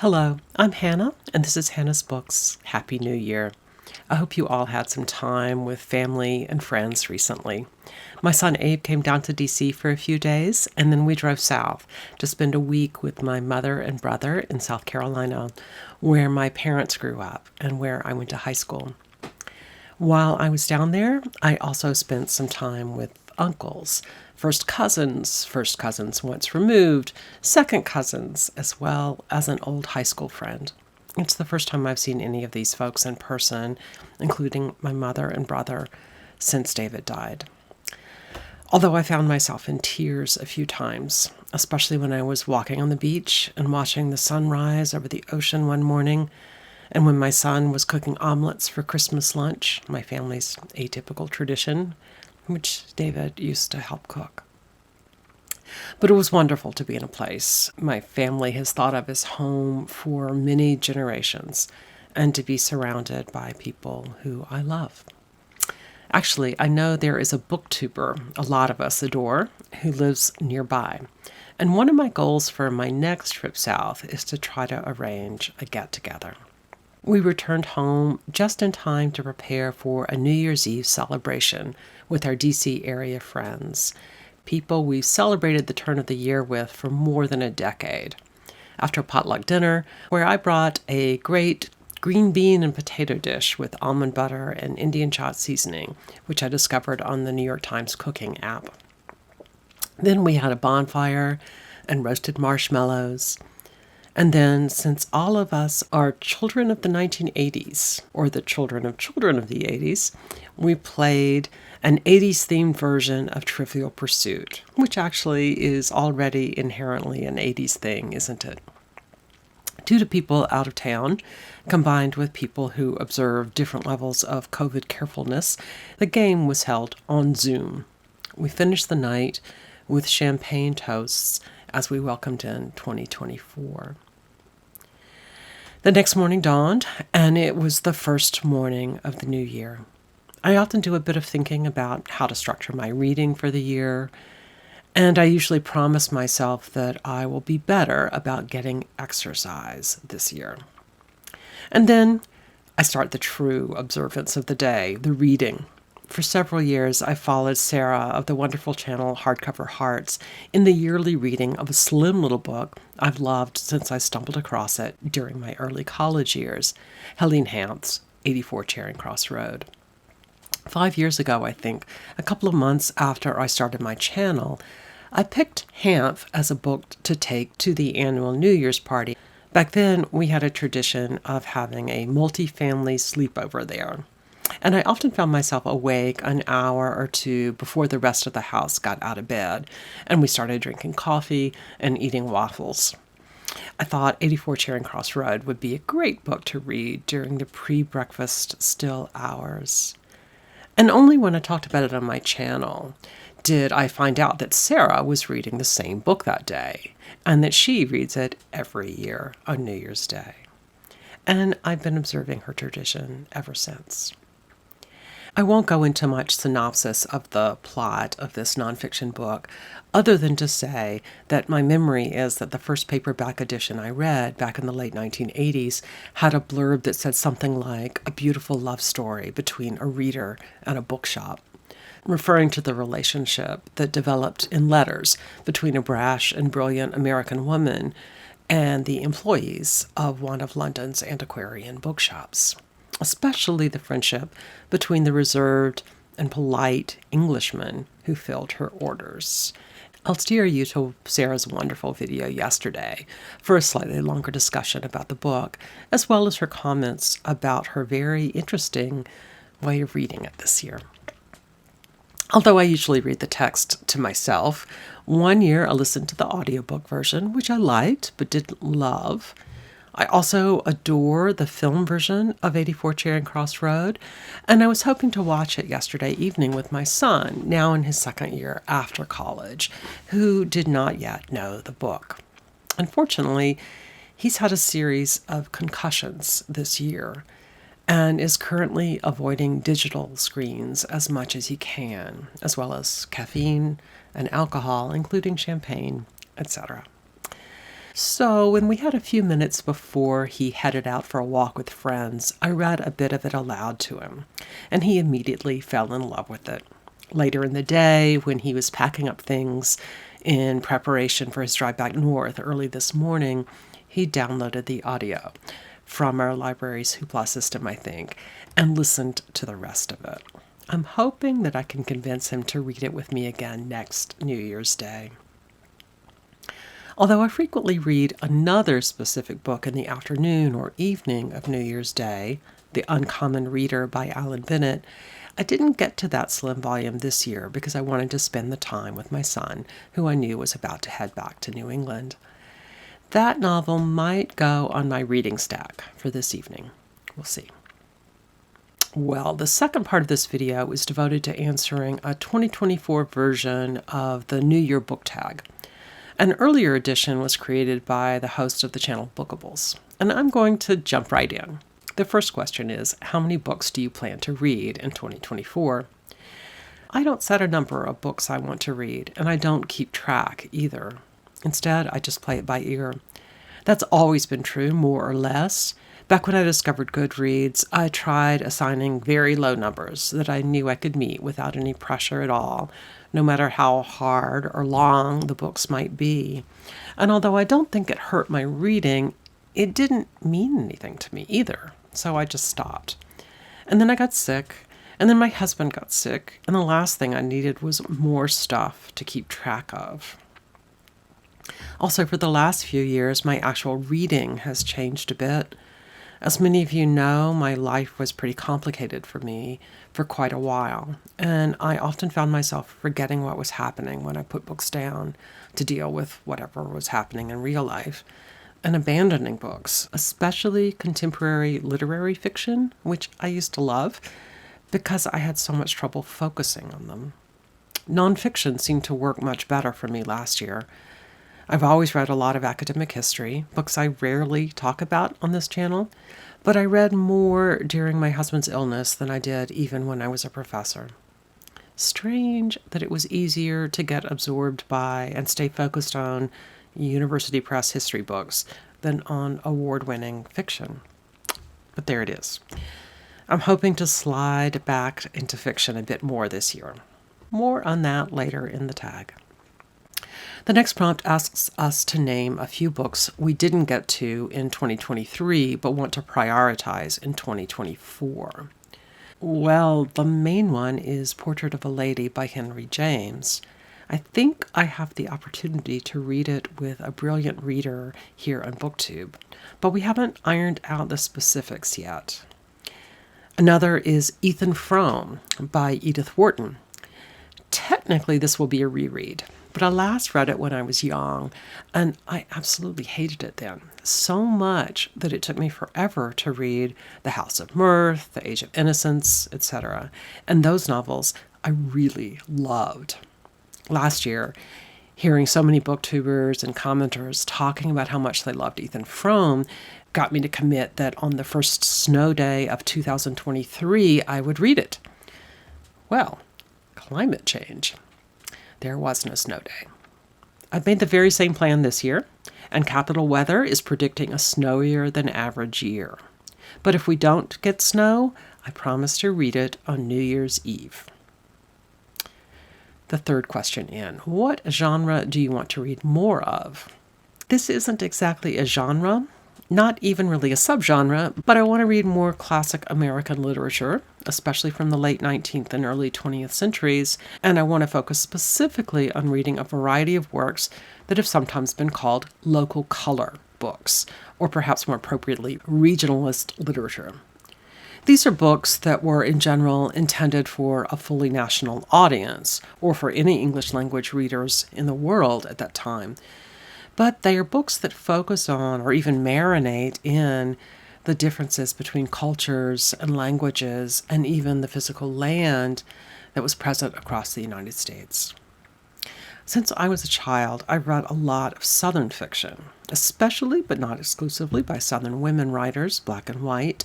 Hello, I'm Hannah, and this is Hannah's Books. Happy New Year. I hope you all had some time with family and friends recently. My son Abe came down to DC for a few days, and then we drove south to spend a week with my mother and brother in South Carolina, where my parents grew up and where I went to high school. While I was down there, I also spent some time with uncles, first cousins once removed, second cousins, as well as an old high school friend. It's the first time I've seen any of these folks in person, including my mother and brother, since David died. Although I found myself in tears a few times, especially when I was walking on the beach and watching the sunrise over the ocean one morning, and when my son was cooking omelets for Christmas lunch, my family's atypical tradition, which David used to help cook. But it was wonderful to be in a place my family has thought of as home for many generations, and to be surrounded by people who I love. Actually, I know there is a booktuber a lot of us adore who lives nearby, and one of my goals for my next trip south is to try to arrange a get-together. We returned home just in time to prepare for a New Year's Eve celebration with our DC area friends, people we've celebrated the turn of the year with for more than a decade. After a potluck dinner, where I brought a great green bean and potato dish with almond butter and Indian chot seasoning, which I discovered on the New York Times cooking app. Then we had a bonfire and roasted marshmallows. And then, since all of us are children of the 1980s, or the children of the 80s, we played an 80s-themed version of Trivial Pursuit, which actually is already inherently an 80s thing, isn't it? Due to people out of town, combined with people who observe different levels of COVID carefulness, the game was held on Zoom. We finished the night with champagne toasts as we welcomed in 2024. The next morning dawned, and it was the first morning of the new year. I often do a bit of thinking about how to structure my reading for the year, and I usually promise myself that I will be better about getting exercise this year. And then I start the true observance of the day, the reading. For several years, I followed Sarah of the wonderful channel Hardcover Hearts in the yearly reading of a slim little book I've loved since I stumbled across it during my early college years, Helene Hanff's 84 Charing Cross Road. 5 years ago, I think, a couple of months after I started my channel, I picked Hanff as a book to take to the annual New Year's party. Back then, we had a tradition of having a multi-family sleepover there. And I often found myself awake an hour or two before the rest of the house got out of bed, and we started drinking coffee and eating waffles. I thought 84 Charing Cross Road would be a great book to read during the pre-breakfast still hours. And only when I talked about it on my channel did I find out that Sarah was reading the same book that day, and that she reads it every year on New Year's Day. And I've been observing her tradition ever since. I won't go into much synopsis of the plot of this nonfiction book, other than to say that my memory is that the first paperback edition I read back in the late 1980s had a blurb that said something like a beautiful love story between a reader and a bookshop, referring to the relationship that developed in letters between a brash and brilliant American woman and the employees of one of London's antiquarian bookshops. Especially the friendship between the reserved and polite Englishman who filled her orders. I'll steer you to Sarah's wonderful video yesterday for a slightly longer discussion about the book, as well as her comments about her very interesting way of reading it this year. Although I usually read the text to myself, one year I listened to the audiobook version, which I liked but didn't love. I also adore the film version of 84 Charing Cross Road, and I was hoping to watch it yesterday evening with my son, now in his second year after college, who did not yet know the book. Unfortunately, he's had a series of concussions this year and is currently avoiding digital screens as much as he can, as well as caffeine and alcohol, including champagne, etc. So when we had a few minutes before he headed out for a walk with friends, I read a bit of it aloud to him, and he immediately fell in love with it. Later in the day, when he was packing up things in preparation for his drive back north early this morning, he downloaded the audio from our library's Hoopla system, I think, and listened to the rest of it. I'm hoping that I can convince him to read it with me again next New Year's Day. Although I frequently read another specific book in the afternoon or evening of New Year's Day, The Uncommon Reader by Bennett, I didn't get to that slim volume this year because I wanted to spend the time with my son, who I knew was about to head back to New England. That novel might go on my reading stack for this evening. We'll see. Well, the second part of this video is devoted to answering a 2024 version of the New Year book tag. An earlier edition was created by the host of the channel Bookables, and I'm going to jump right in. The first question is, how many books do you plan to read in 2024? I don't set a number of books I want to read, and I don't keep track either. Instead, I just play it by ear. That's always been true, more or less. Back when I discovered Goodreads, I tried assigning very low numbers that I knew I could meet without any pressure at all, no matter how hard or long the books might be. And although I don't think it hurt my reading, it didn't mean anything to me either, so I just stopped. And then I got sick, and then my husband got sick, and the last thing I needed was more stuff to keep track of. Also, for the last few years, my actual reading has changed a bit. As many of you know, my life was pretty complicated for me for quite a while, and I often found myself forgetting what was happening when I put books down to deal with whatever was happening in real life, and abandoning books, especially contemporary literary fiction, which I used to love, because I had so much trouble focusing on them. Nonfiction seemed to work much better for me last year. I've always read a lot of academic history, books I rarely talk about on this channel, but I read more during my husband's illness than I did even when I was a professor. Strange that it was easier to get absorbed by and stay focused on university press history books than on award-winning fiction. But there it is. I'm hoping to slide back into fiction a bit more this year. More on that later in the tag. The next prompt asks us to name a few books we didn't get to in 2023 but want to prioritize in 2024. Well, the main one is Portrait of a Lady by Henry James. I think I have the opportunity to read it with a brilliant reader here on BookTube, but we haven't ironed out the specifics yet. Another is Ethan Frome by Edith Wharton. Technically, this will be a reread, but I last read it when I was young, and I absolutely hated it then, so much that it took me forever to read The House of Mirth, The Age of Innocence, etc. And those novels I really loved. Last year, hearing so many booktubers and commenters talking about how much they loved Ethan Frome got me to commit that on the first snow day of 2023, I would read it. Well, climate change. There was no snow day. I've made the very same plan this year, and Capital Weather is predicting a snowier than average year. But if we don't get snow, I promise to read it on New Year's Eve. The third question in, what genre do you want to read more of? This isn't exactly a genre, not even really a subgenre, but I want to read more classic American literature, especially from the late 19th and early 20th centuries, and I want to focus specifically on reading a variety of works that have sometimes been called local color books, or perhaps more appropriately, regionalist literature. These are books that were in general intended for a fully national audience, or for any English language readers in the world at that time. But they are books that focus on, or even marinate in, the differences between cultures and languages, and even the physical land that was present across the United States. Since I was a child, I read a lot of Southern fiction, especially but not exclusively by Southern women writers, black and white.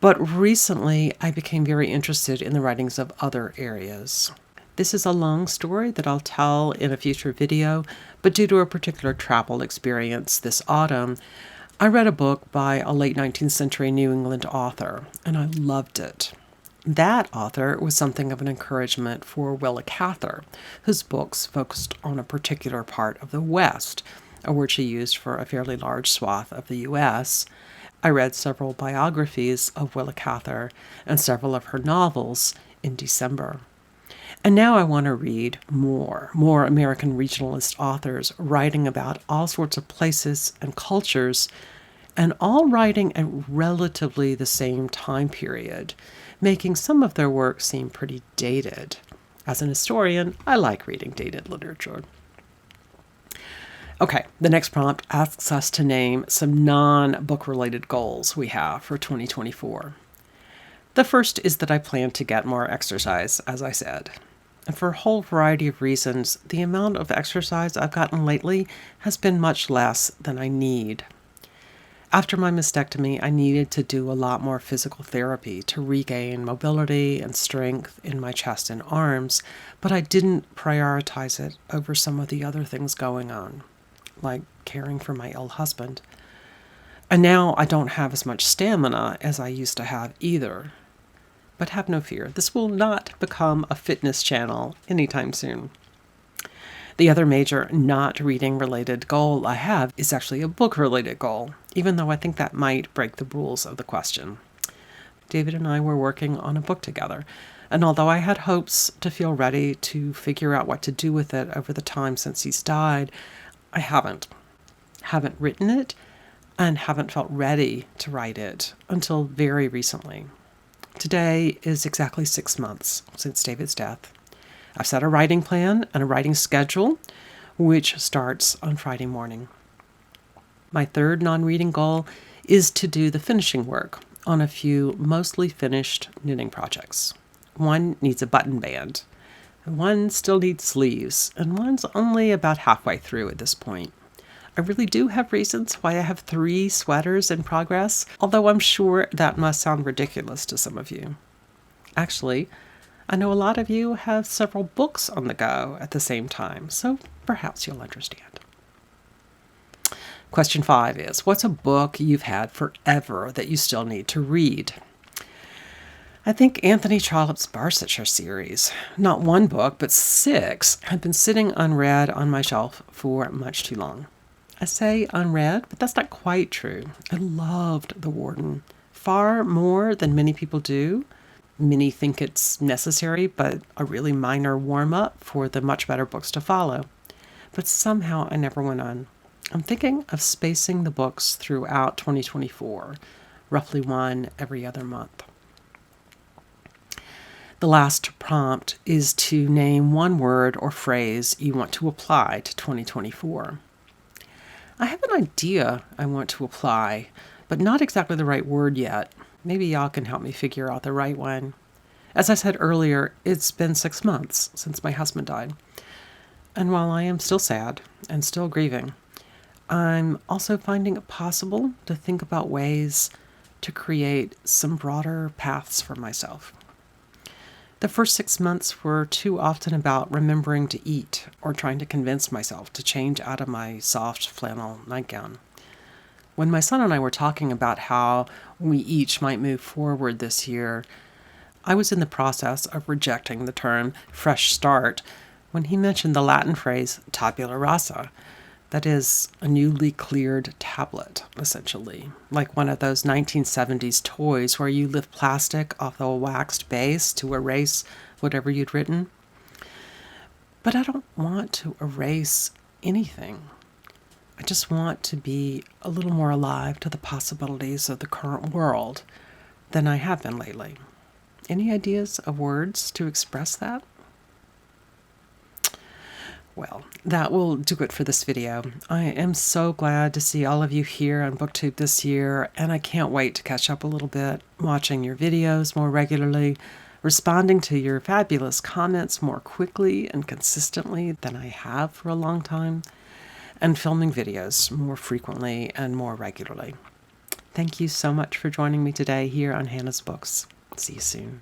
But recently, I became very interested in the writings of other areas. This is a long story that I'll tell in a future video, but due to a particular travel experience this autumn, I read a book by a late 19th century New England author, and I loved it. That author was something of an encouragement for Willa Cather, whose books focused on a particular part of the West, a word she used for a fairly large swath of the U.S. I read several biographies of Willa Cather and several of her novels in December. And now I want to read more American regionalist authors writing about all sorts of places and cultures, and all writing at relatively the same time period, making some of their work seem pretty dated. As an historian, I like reading dated literature. Okay, the next prompt asks us to name some non-book related goals we have for 2024. The first is that I plan to get more exercise, as I said. And for a whole variety of reasons, the amount of exercise I've gotten lately has been much less than I need. After my mastectomy, I needed to do a lot more physical therapy to regain mobility and strength in my chest and arms, but I didn't prioritize it over some of the other things going on, like caring for my ill husband. And now I don't have as much stamina as I used to have either. But have no fear, this will not become a fitness channel anytime soon. The other major not reading related goal I have is actually a book related goal, even though I think that might break the rules of the question. David and I were working on a book together, and although I had hopes to feel ready to figure out what to do with it over the time since he's died, I haven't written it and haven't felt ready to write it until very recently. Today is exactly 6 months since David's death. I've set a writing plan and a writing schedule, which starts on Friday morning. My third non-reading goal is to do the finishing work on a few mostly finished knitting projects. One needs a button band, one still needs sleeves, and one's only about halfway through at this point. I really do have reasons why I have 3 sweaters in progress, although I'm sure that must sound ridiculous to some of you. Actually, I know a lot of you have several books on the go at the same time, so perhaps you'll understand. Question 5 is, what's a book you've had forever that you still need to read? I think Anthony Trollope's Barsetshire series, not one book, but 6, have been sitting unread on my shelf for much too long. I say unread, but that's not quite true. I loved the Wharton far more than many people do. Many think it's necessary, but a really minor warm-up for the much better books to follow. But somehow I never went on. I'm thinking of spacing the books throughout 2024, roughly one every other month. The last prompt is to name one word or phrase you want to apply to 2024. I have an idea I want to apply, but not exactly the right word yet. Maybe y'all can help me figure out the right one. As I said earlier, it's been 6 months since my husband died. And while I am still sad and still grieving, I'm also finding it possible to think about ways to create some broader paths for myself. The first 6 months were too often about remembering to eat or trying to convince myself to change out of my soft flannel nightgown. When my son and I were talking about how we each might move forward this year, I was in the process of rejecting the term fresh start when he mentioned the Latin phrase tabula rasa, that is, a newly cleared tablet, essentially, like one of those 1970s toys where you lift plastic off a waxed base to erase whatever you'd written. But I don't want to erase anything. I just want to be a little more alive to the possibilities of the current world than I have been lately. Any ideas of words to express that? Well, that will do it for this video. I am so glad to see all of you here on BookTube this year, and I can't wait to catch up a little bit, watching your videos more regularly, responding to your fabulous comments more quickly and consistently than I have for a long time, and filming videos more frequently and more regularly. Thank you so much for joining me today here on Hannah's Books. See you soon.